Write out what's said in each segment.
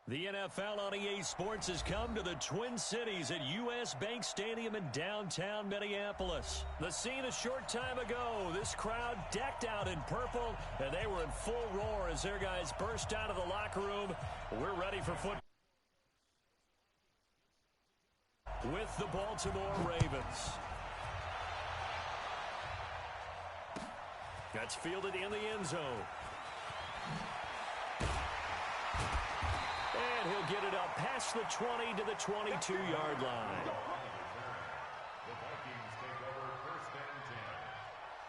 The NFL on EA Sports has come to the Twin Cities at U.S. Bank Stadium in downtown Minneapolis. The scene a short time ago, this crowd decked out in purple, and they were in full roar as their guys burst out of the locker room. We're ready for football with the Baltimore Ravens. That's fielded in the end zone. And he'll get it up past the 20 to the 22-yard line. The Vikings take over 1st and 10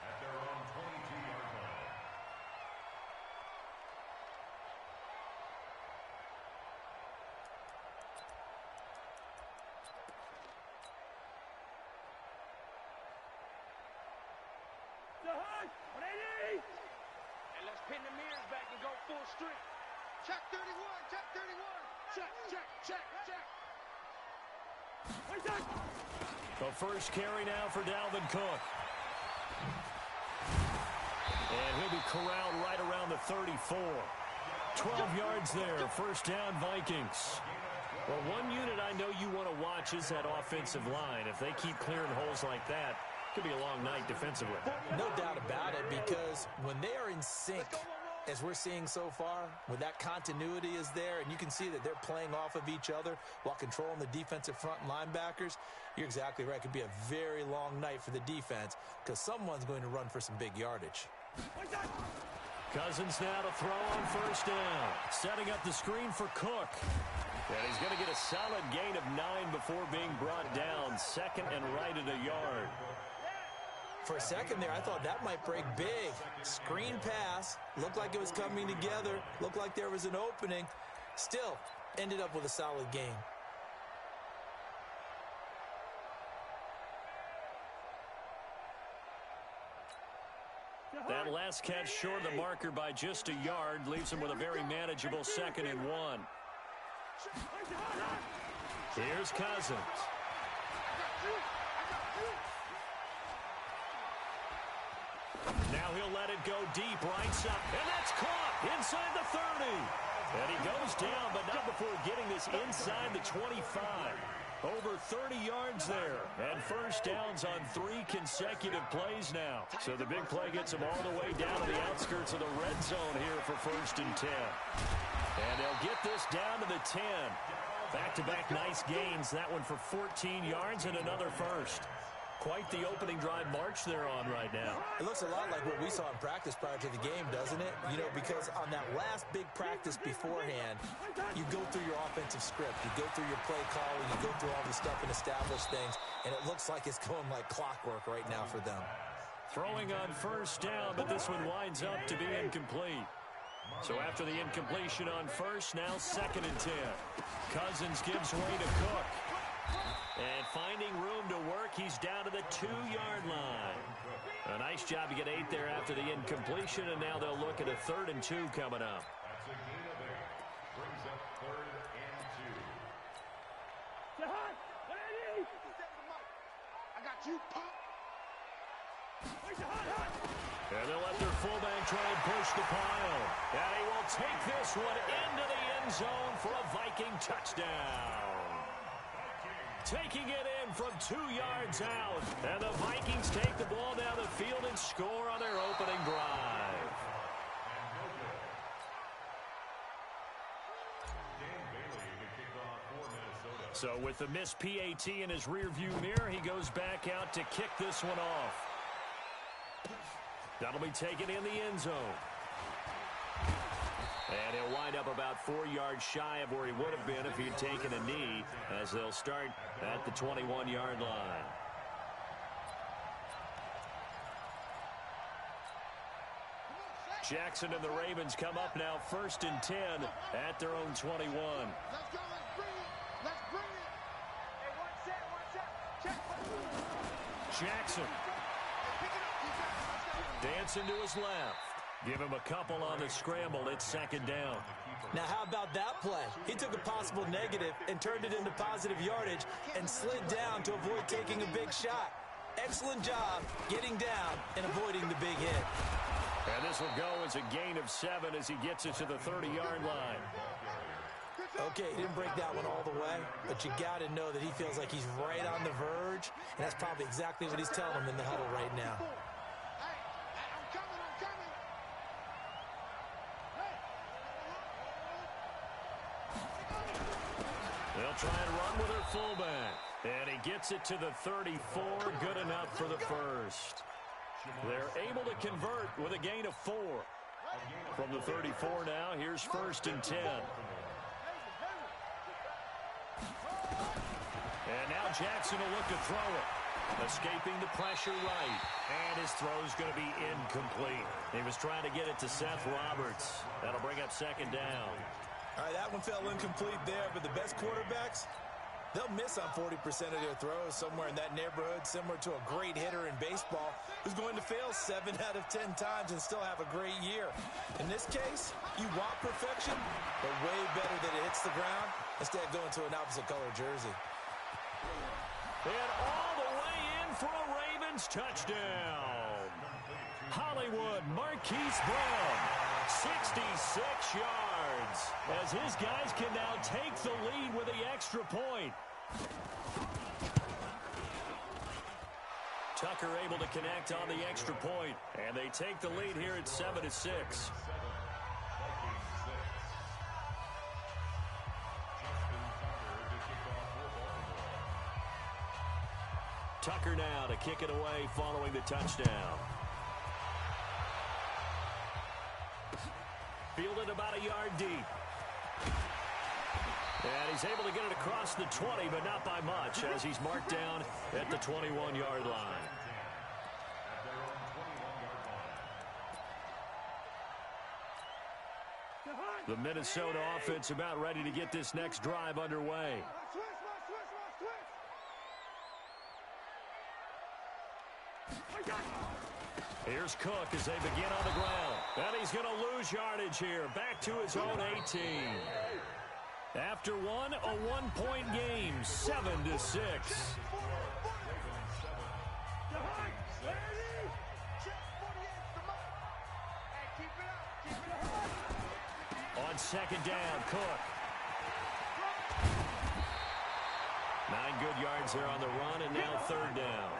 at their own 22-yard line. And let's pin the mirrors back and go full strength. Check 31, check 31. Check. The first carry now for Dalvin Cook. And he'll be corralled right around the 34. 12 yards there, first down Vikings. Well, one unit I know you want to watch is that offensive line. If they keep clearing holes like that, it could be a long night defensively. No doubt about it, because when they are in sync, as we're seeing so far, when that continuity is there and you can see that they're playing off of each other while controlling the defensive front and linebackers, you're exactly right. It could be a very long night for the defense because someone's going to run for some big yardage. Cousins now to throw on first down. Setting up the screen for Cook. And he's going to get a solid gain of 9 before being brought down. Second and right at a yard. For a second there, I thought that might break big. Screen pass. Looked like it was coming together. Looked like there was an opening. Still, ended up with a solid gain. That last catch short of the marker by just a yard leaves him with a very manageable 2nd and 1. Here's Cousins. Now he'll let it go deep right side. And that's caught inside the 30. And he goes down, but not before getting this inside the 25. Over 30 yards there. And first downs on 3 consecutive plays now. So the big play gets him all the way down to the outskirts of the red zone here for 1st and 10. And they'll get this down to the 10. Back-to-back nice gains. That one for 14 yards and another first. Quite the opening drive march they're on right now. It looks a lot like what we saw in practice prior to the game, doesn't it? You know, because on that last big practice beforehand, you go through your offensive script. You go through your play calling. You go through all the stuff and establish things. And it looks like it's going like clockwork right now for them. Throwing on first down, but this one winds up to be incomplete. So after the incompletion on first, now 2nd and 10. Cousins gives way to Cook. And finding room to work, he's down to the 2-yard line. A nice job to get 8 there after the incompletion, and now they'll look at a 3rd and 2 coming up. That's a gain of 8. Brings up 3rd and 2. I got you, Pop. And they'll let their fullback try and push the pile. And he will take this one into the end zone for a Viking touchdown. Taking it in from 2 yards out. And the Vikings take the ball down the field and score on their opening drive. So with the missed PAT in his rearview mirror, he goes back out to kick this one off. That'll be taken in the end zone. And he'll wind up about 4 yards shy of where he would have been if he'd taken a knee, as they'll start at the 21-yard line. Jackson and the Ravens come up now 1st and 10 at their own 21. Let's go, let's bring it. Let's bring it. Hey, one set. Check. Jackson. Dancing to his left. Give him a couple on the scramble. It's 2nd down. Now, how about that play? He took a possible negative and turned it into positive yardage and slid down to avoid taking a big shot. Excellent job getting down and avoiding the big hit. And this will go as a gain of 7 as he gets it to the 30-yard line. Okay, he didn't break that one all the way, but you got to know that he feels like he's right on the verge, and that's probably exactly what he's telling him in the huddle right now. I'm coming. They'll try and run with their fullback. And he gets it to the 34. Good enough for the first. They're able to convert with a gain of 4. From the 34 now, here's 1st and 10. And now Jackson will look to throw it. Escaping the pressure right. And his throw's going to be incomplete. He was trying to get it to Seth Roberts. That'll bring up 2nd down. All right, that one fell incomplete there, but the best quarterbacks, they'll miss on 40% of their throws, somewhere in that neighborhood, similar to a great hitter in baseball who's going to fail 7 out of 10 times and still have a great year. In this case, you want perfection, but way better that it hits the ground instead of going to an opposite color jersey. And all the way in for a Ravens touchdown. Hollywood Marquise Brown, 66 yards, as his guys can now take the lead with the extra point. Tucker able to connect on the extra point, and they take the lead here at 7-6. Tucker now to kick it away following the touchdown. Fielded about a yard deep. And he's able to get it across the 20, but not by much, as he's marked down at the 21-yard line. The Minnesota offense about ready to get this next drive underway. Here's Cook as they begin on the ground. And he's going to lose yardage here. Back to his own 18. After one, a one-point game, 7-6. On 2nd down, Cook. 9 good yards there on the run, and now 3rd down.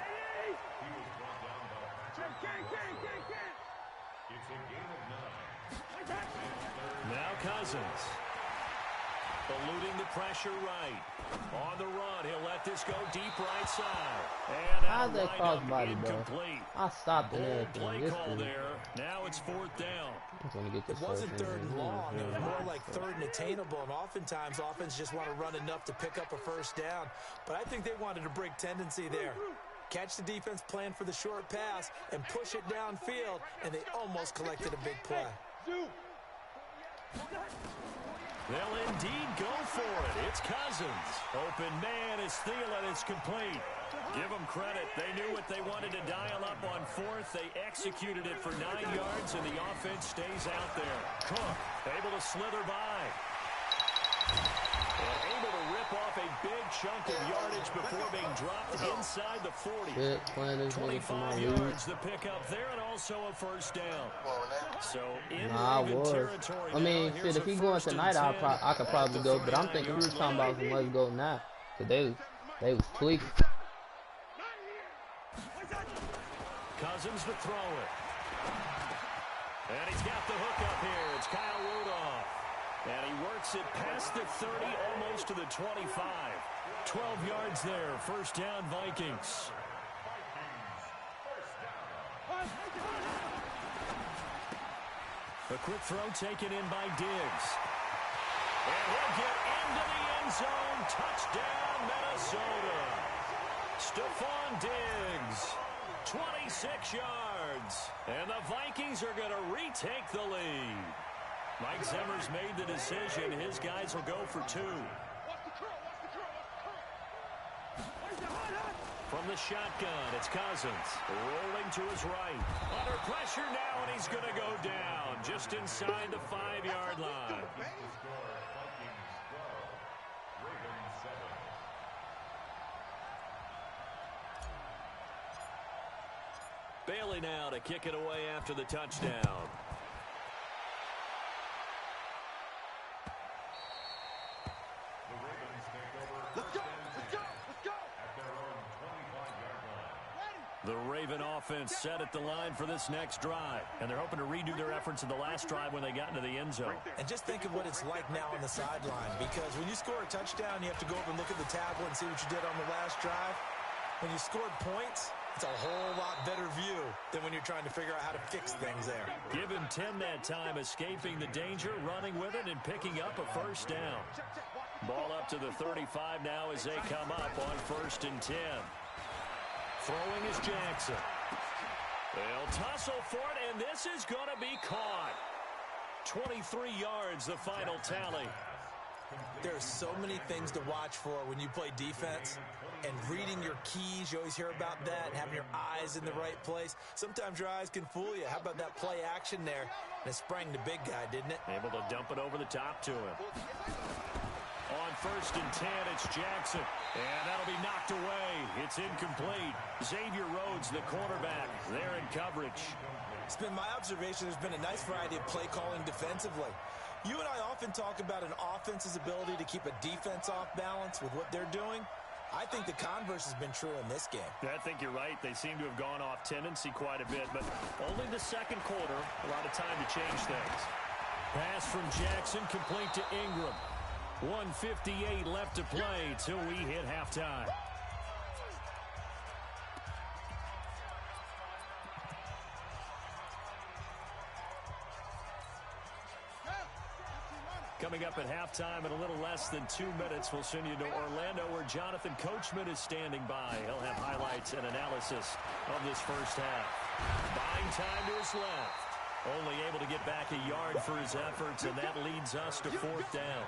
Now Cousins. Eluding the pressure right. On the run, he'll let this go deep right side. And how's that crossbody, bro? I stopped it. Play call there. Now it's 4th down. It wasn't 3rd and long. It was more like 3rd and attainable. And oftentimes, offense just want to run enough to pick up a 1st down. But I think they wanted a break tendency there. Catch the defense plan for the short pass and push it downfield, and they almost collected a big play. They'll indeed go for it. It's Cousins. Open man is Thielen. It's complete. Give them credit. They knew what they wanted to dial up on 4th. They executed it for 9 yards, and the offense stays out there. Cook able to slither by. And able to rip off a big chunk of yardage before being dropped inside the 40. 25 yards the pickup there, and also a 1st down. So in territory. I mean, shit, if he going tonight, I could probably go, but I'm thinking we were talking about some let's go now. Because they was tweaking. Cousins to throw it. And he's got the hook up here. It's Kyle Rudolph. And he works it past the 30, almost to the 25. 12 yards there. 1st down, Vikings. A quick throw taken in by Diggs. And he'll get into the end zone. Touchdown, Minnesota. Stephon Diggs. 26 yards. And the Vikings are going to retake the lead. Mike Zimmer's made the decision. His guys will go for 2. From the shotgun, it's Cousins. Rolling to his right. Under pressure now, and he's going to go down just inside the 5-yard line. Bailey now to kick it away after the touchdown. offense set at the line for this next drive. And they're hoping to redo their efforts in the last drive when they got into the end zone. And just think of what it's like now on the sideline, because when you score a touchdown, you have to go over and look at the tablet and see what you did on the last drive. When you scored points, it's a whole lot better view than when you're trying to figure out how to fix things there. Give him 10 that time, escaping the danger, running with it, and picking up a first down. Ball up to the 35 now as they come up on 1st and 10. Throwing is Jackson. They'll tussle for it, and this is going to be caught. 23 yards, the final tally. There are so many things to watch for when you play defense, and reading your keys, you always hear about that, and having your eyes in the right place. Sometimes your eyes can fool you. How about that play action there? And it sprang the big guy, didn't it? Able to dump it over the top to him. On 1st and 10, it's Jackson. And that'll be knocked away. It's incomplete. Xavier Rhodes, the cornerback, there in coverage. It's been my observation there's been a nice variety of play calling defensively. You and I often talk about an offense's ability to keep a defense off balance with what they're doing. I think the converse has been true in this game. I think you're right. They seem to have gone off tendency quite a bit, but only the second quarter, a lot of time to change things. Pass from Jackson, complete to Ingram. 1:58 left to play till we hit halftime. Coming up at halftime in a little less than 2 minutes, we'll send you to Orlando where Jonathan Coachman is standing by. He'll have highlights and analysis of this first half. Buying time to his left. Only able to get back a yard for his efforts, and that leads us to 4th down.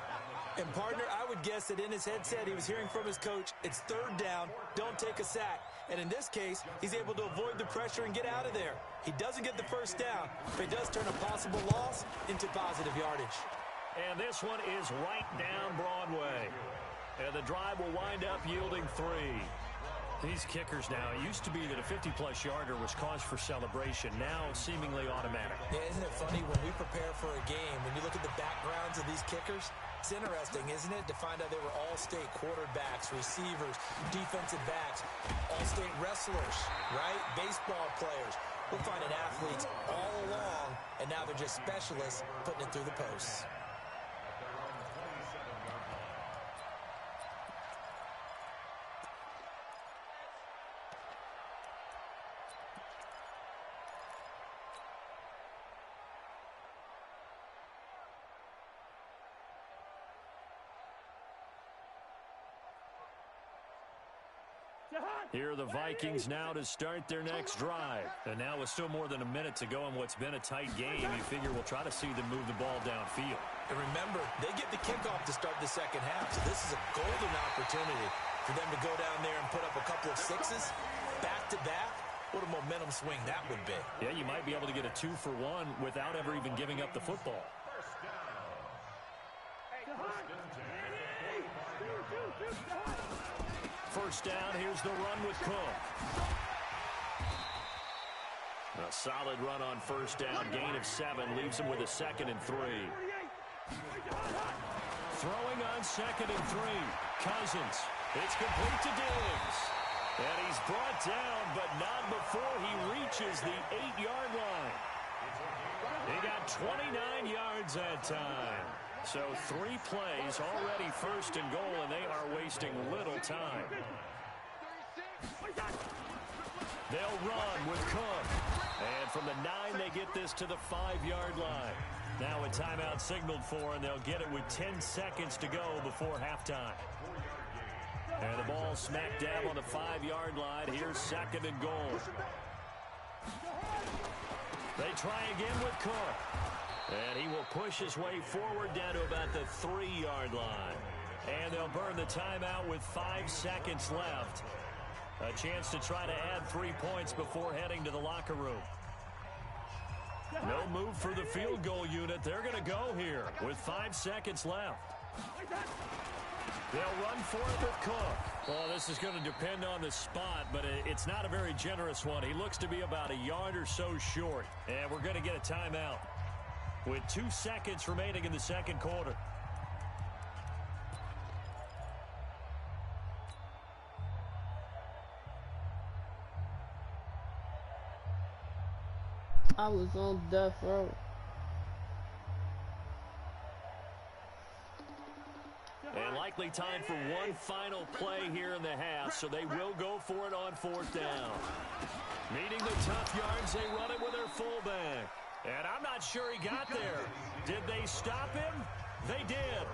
And, partner, I would guess that in his headset he was hearing from his coach, it's 3rd down, don't take a sack. And in this case, he's able to avoid the pressure and get out of there. He doesn't get the first down, but he does turn a possible loss into positive yardage. And this one is right down Broadway. And the drive will wind up yielding 3. These kickers now, it used to be that a 50-plus yarder was cause for celebration. Now seemingly automatic. Yeah, isn't it funny when we prepare for a game, when you look at the backgrounds of these kickers, it's interesting, isn't it, to find out they were all-state quarterbacks, receivers, defensive backs, all-state wrestlers, right? Baseball players. We're finding athletes all along, and now they're just specialists putting it through the posts. Here are the Vikings now to start their next drive. And now with still more than a minute to go in what's been a tight game, you figure we'll try to see them move the ball downfield. And remember, they get the kickoff to start the second half, so this is a golden opportunity for them to go down there and put up a couple of sixes back-to-back. What a momentum swing that would be. Yeah, you might be able to get a 2-for-1 without ever even giving up the football. First down, here's the run with Cook. A solid run on first down, gain of 7, leaves him with a 2nd and 3. Throwing on 2nd and 3, Cousins. It's complete to Diggs. And he's brought down, but not before he reaches the 8-yard line. He got 29 yards that time. So 3 plays, already 1st and goal, and they are wasting little time. They'll run with Cook. And from the 9, they get this to the 5-yard line. Now a timeout signaled for, and they'll get it with 10 seconds to go before halftime. And the ball smack dab on the 5-yard line. Here's 2nd and goal. They try again with Cook. And he will push his way forward down to about the 3-yard line. And they'll burn the timeout with 5 seconds left. A chance to try to add 3 points before heading to the locker room. No move for the field goal unit. They're going to go here with 5 seconds left. They'll run for it with Cook. Well, this is going to depend on the spot, but it's not a very generous one. He looks to be about a yard or so short. And we're going to get a timeout with 2 seconds remaining in the second quarter. I was on death row. And likely time for one final play here in the half, so they will go for it on 4th down. Meeting the tough yards, they run it with their fullback. And I'm not sure he got there. Did they stop him? They did.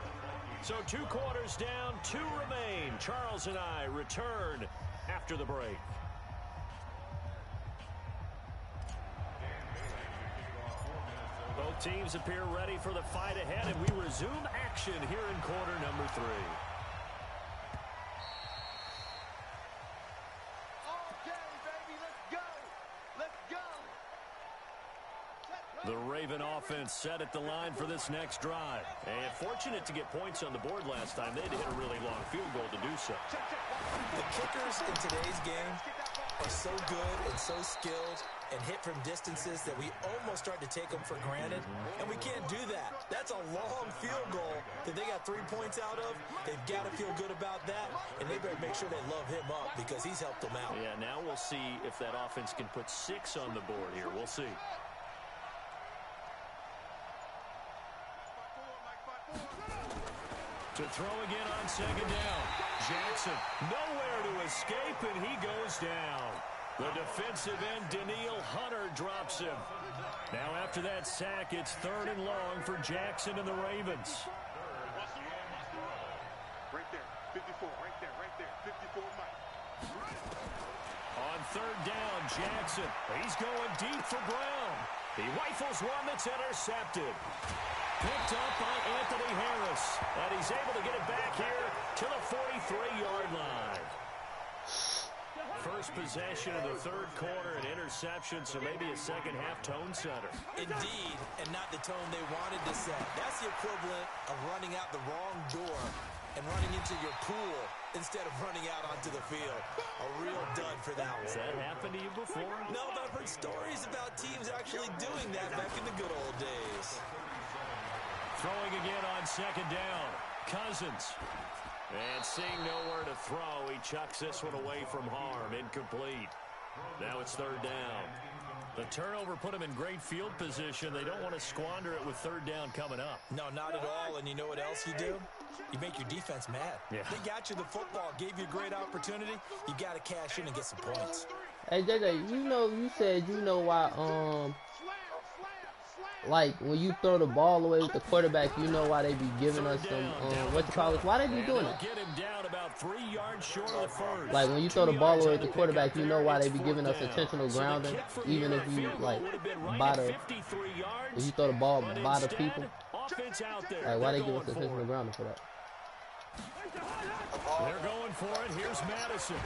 So 2 quarters down, 2 remain. Charles and I return after the break. Both teams appear ready for the fight ahead, and we resume action here in quarter number 3. Okay, baby, let's go. Let's go. The Raven offense set at the line for this next drive. And fortunate to get points on the board last time. They had to hit a really long field goal to do so. The kickers in today's game are so good and so skilled and hit from distances that we almost start to take them for granted. And we can't do that. That's a long field goal that they got 3 points out of. They've got to feel good about that, and they better make sure they love him up because he's helped them out. Yeah, now we'll see if that offense can put 6 on the board here. We'll see. To throw again on 2nd down. Jackson nowhere to escape, and he goes down. The defensive end, Daniil Hunter, drops him. Now after that sack, it's 3rd and long for Jackson and the Ravens. Right there, 54, right there, 54 Mike. On 3rd down, Jackson. He's going deep for Brown. He rifles one that's intercepted. Picked up by Anthony Harris. And he's able to get it back here to the 43-yard line. First possession of the 3rd quarter, an interception, so maybe a second-half tone setter. Indeed, and not the tone they wanted to set. That's the equivalent of running out the wrong door and running into your pool instead of running out onto the field. A real dud for that one. Has that happened to you before? No, but I've heard stories about teams actually doing that back in the good old days. Throwing again on 2nd down. Cousins. And seeing nowhere to throw, he chucks this one away from harm. Incomplete. Now it's 3rd down. The turnover put him in great field position. They don't want to squander it with 3rd down coming up. No, not at all. And you know what else you do? You make your defense mad. Yeah. They got you the football, gave you a great opportunity. You got to cash in and get some points. Hey, JJ, you said why, like, when you throw the ball away with the quarterback, you know why they be giving us some, why they be doing it? Get him down about 3 yards short of the first. Like, when you throw the ball away with the quarterback, you know why they be giving us intentional grounding, even if you, like, if you throw the ball by the people. Like, why they give us intentional grounding for that? They're going for it. Here's Madison.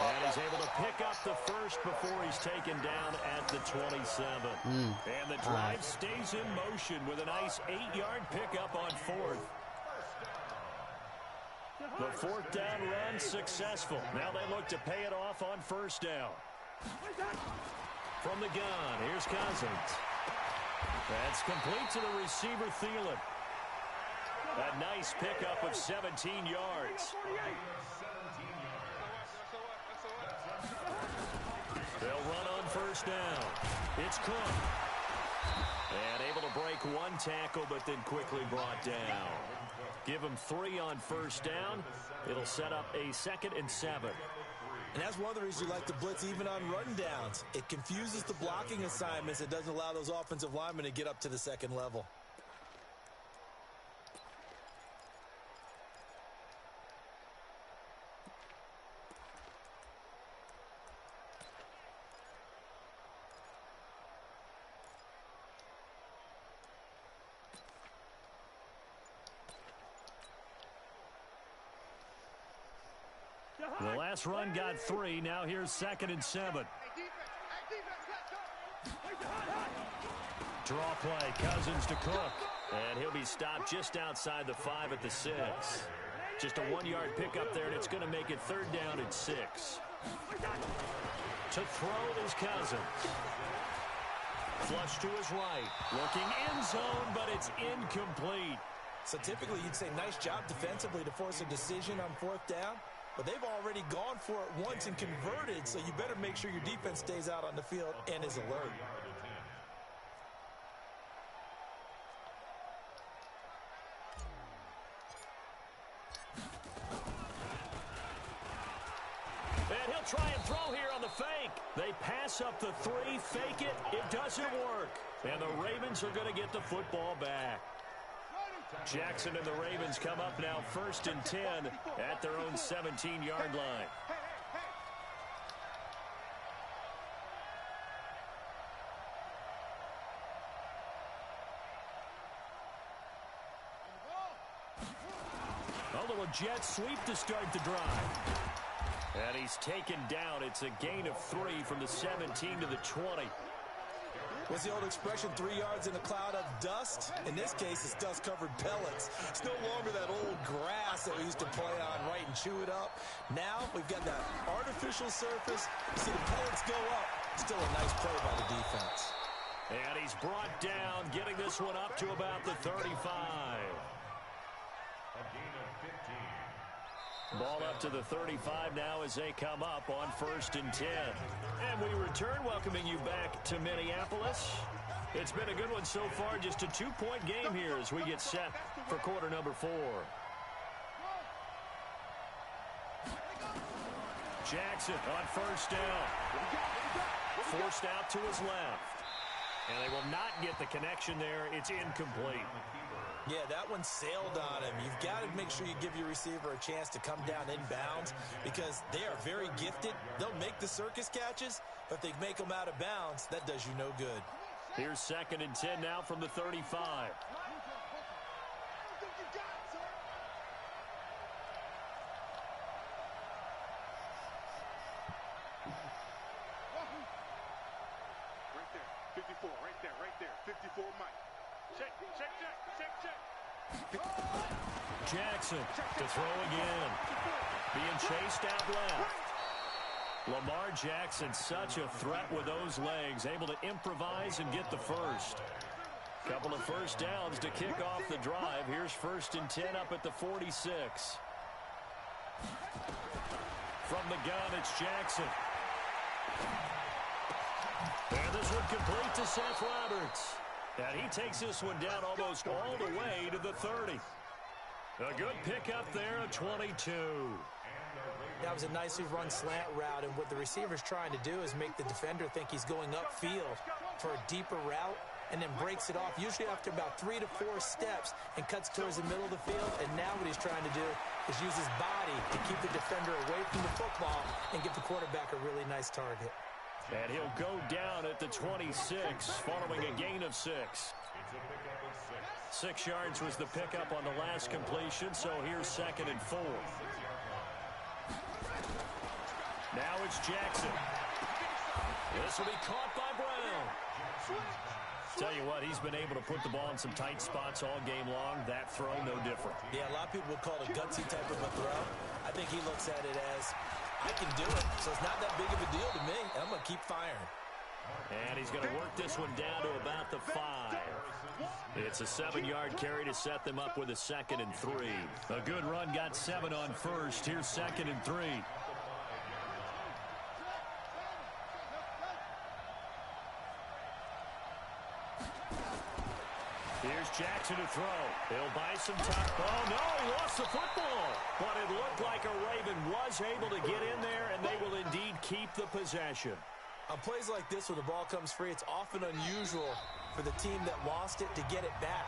And he's able to pick up the first before he's taken down at the 27. And the drive stays in motion with a nice 8-yard pickup on 4th. The 4th down run successful. Now they look to pay it off on 1st down. From the gun, here's Cousins. That's complete to the receiver, Thielen. A nice pickup of 17 yards. They'll run on 1st down. It's Cook. And able to break one tackle, but then quickly brought down. Give him 3 on 1st down. It'll set up a 2nd and 7. And that's one of the reasons you like to blitz even on run downs. It confuses the blocking assignments. It doesn't allow those offensive linemen to get up to the 2nd level. The last run got 3. Now here's 2nd and 7. Draw play. Cousins to Cook. And he'll be stopped just outside the 5 at the 6. Just a 1-yard pickup there, and it's going to make it 3rd down and 6. To throw is Cousins. Flush to his right. Looking end zone, but it's incomplete. So typically you'd say nice job defensively to force a decision on 4th down. but they've already gone for it once and converted, so you better make sure your defense stays out on the field and is alert. And he'll try and throw here on the fake. They pass up the three, fake it. It doesn't work. And the Ravens are going to get the football back. Jackson and the Ravens come up now 1st and 10 at their own 17-yard line. A little jet sweep to start the drive. And he's taken down. It's a gain of 3 from the 17 to the 20. What's the old expression, 3 yards in a cloud of dust? In this case, it's dust-covered pellets. It's no longer that old grass that we used to play on, right, and chew it up. Now, we've got that artificial surface. You see the pellets go up. Still a nice play by the defense. And he's brought down, getting this one up to about the 35. A gain of 15. Ball up to the 35 now as they come up on 1st and 10. And we return, welcoming you back to Minneapolis. It's been a good one so far, just a 2-point game here as we get set for quarter number 4. Jackson on 1st down. Forced out to his left. And they will not get the connection there. It's incomplete. Yeah, that one sailed on him. You've got to make sure you give your receiver a chance to come down inbounds because they are very gifted. They'll make the circus catches, but if they make them out of bounds, that does you no good. Here's 2nd and 10 now from the 35. Jackson to throw again. Being chased out left. Lamar Jackson, such a threat with those legs, able to improvise and get the first. Couple of first downs to kick off the drive. Here's 1st and 10 up at the 46. From the gun, it's Jackson. And this one complete to Seth Roberts. And he takes this one down almost all the way to the 30. A good pickup there, a 22. That was a nicely run slant route, and what the receiver's trying to do is make the defender think he's going upfield for a deeper route and then breaks it off, usually after about 3 to 4 steps, and cuts towards the middle of the field. And now what he's trying to do is use his body to keep the defender away from the football and give the quarterback a really nice target. And he'll go down at the 26 following a gain of 6. 6 yards was the pickup on the last completion, so here's 2nd and 4. Now it's Jackson. This will be caught by Brown. Tell you what, he's been able to put the ball in some tight spots all game long. That throw, no different. Yeah, a lot of people would call it a gutsy type of a throw. I think he looks at it as, I can do it, so it's not that big of a deal to me, and I'm going to keep firing. And he's going to work this one down to about the 5. It's a 7-yard carry to set them up with a 2nd and 3. A good run, got 7 on first. Here's 2nd and 3. Here's Jackson to throw. He'll buy some time. Oh, no, he lost the football. But it looked like a Raven was able to get in there, and they will indeed keep the possession. On plays like this where the ball comes free, it's often unusual for the team that lost it to get it back.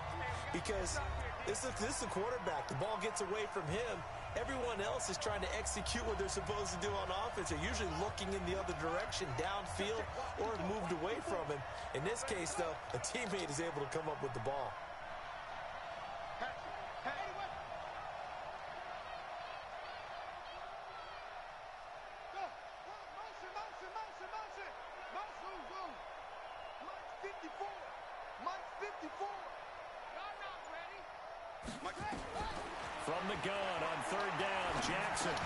Because this is the quarterback. The ball gets away from him. Everyone else is trying to execute what they're supposed to do on offense. They're usually looking in the other direction, downfield, or moved away from him. In this case, though, a teammate is able to come up with the ball. From the gun on 3rd down, Jackson.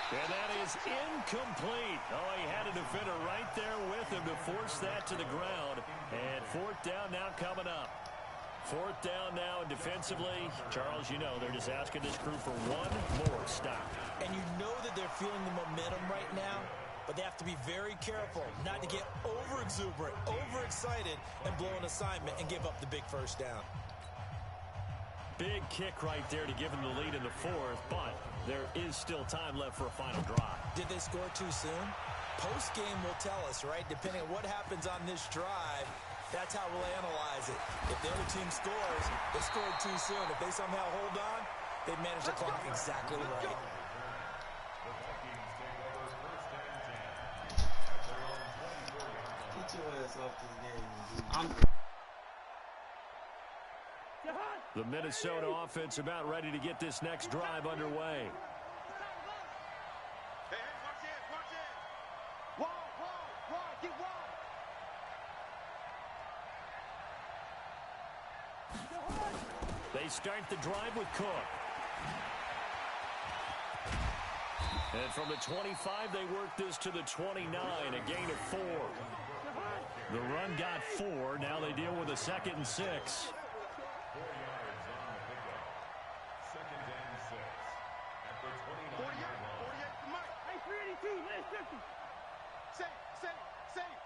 And that is incomplete. Oh, he had a defender right there with him to force that to the ground. And 4th down now coming up. Fourth down now, and defensively, Charles, you know, they're just asking this crew for one more stop. And you know that they're feeling the momentum right now, but they have to be very careful not to get over-exuberant, overexcited, and blow an assignment and give up the big first down. Big kick right there to give them the lead in the fourth, but there is still time left for a final drive. Did they score too soon? Post-game will tell us, right? Depending on what happens on this drive, that's how we'll analyze it. If the other team scores, they scored too soon. If they somehow hold on, they manage the clock exactly right. Get your ass off this game. The Minnesota offense about ready to get this next drive underway. Hey, watch it, watch it. Wall, get wall. They start the drive with Cook. And from the 25, they work this to the 29, a gain of 4. The run got 4. Now they deal with a 2nd and 6. 4 yards on the pickup. 2nd and 6. At the 29-yard line. 48, Mike. Hey, 382, last 50. Safe.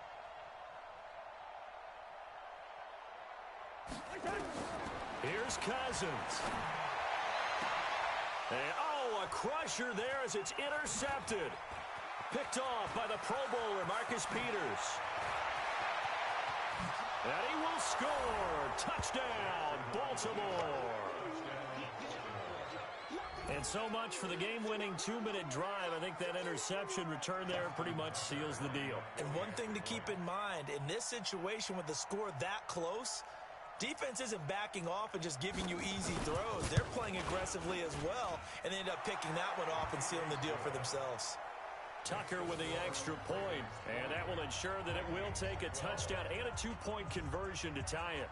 Here's Cousins. And, a crusher there as it's intercepted. Picked off by the Pro Bowler, Marcus Peters. And he will score. Touchdown, Baltimore. And so much for the game-winning 2-minute drive. I think that interception return there pretty much seals the deal. And one thing to keep in mind, in this situation with the score that close, defense isn't backing off and just giving you easy throws. They're playing aggressively as well, and they end up picking that one off and sealing the deal for themselves. Tucker with the extra point, and that will ensure that it will take a touchdown and a 2-point conversion to tie it.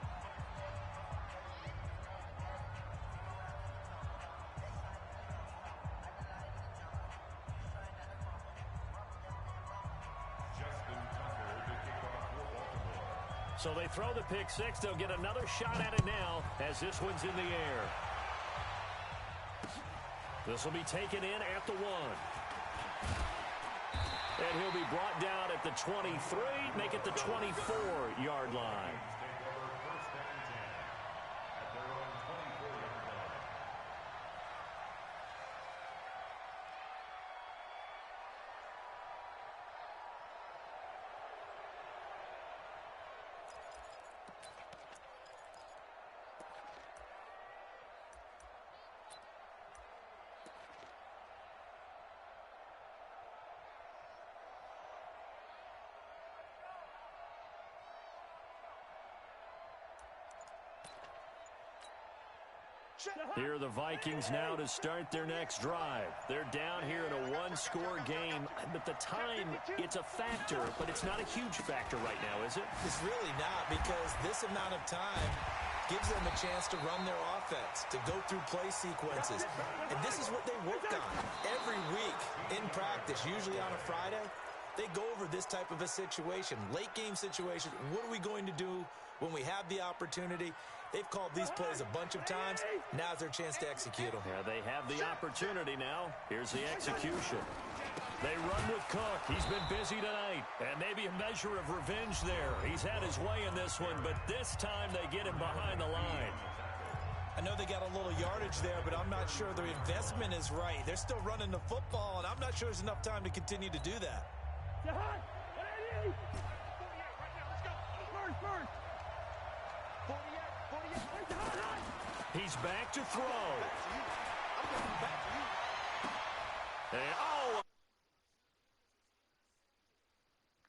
So they throw the pick 6. They'll get another shot at it now as this one's in the air. This will be taken in at the 1. And he'll be brought down at the 23, make it the 24-yard line. Here are the Vikings now to start their next drive. They're down here in a 1-score game, but the time, it's a factor, but it's not a huge factor right now, is it? It's really not, because this amount of time gives them a chance to run their offense, to go through play sequences. And this is what they work on every week in practice, usually on a Friday. They go over this type of a situation, late game situation. What are we going to do when we have the opportunity? They've called these plays a bunch of times. Now's their chance to execute them. Yeah, they have the opportunity now. Here's the execution. They run with Cook. He's been busy tonight. And maybe a measure of revenge there. He's had his way in this one, but this time they get him behind the line. I know they got a little yardage there, but I'm not sure their investment is right. They're still running the football, and I'm not sure there's enough time to continue to do that. He's back to throw.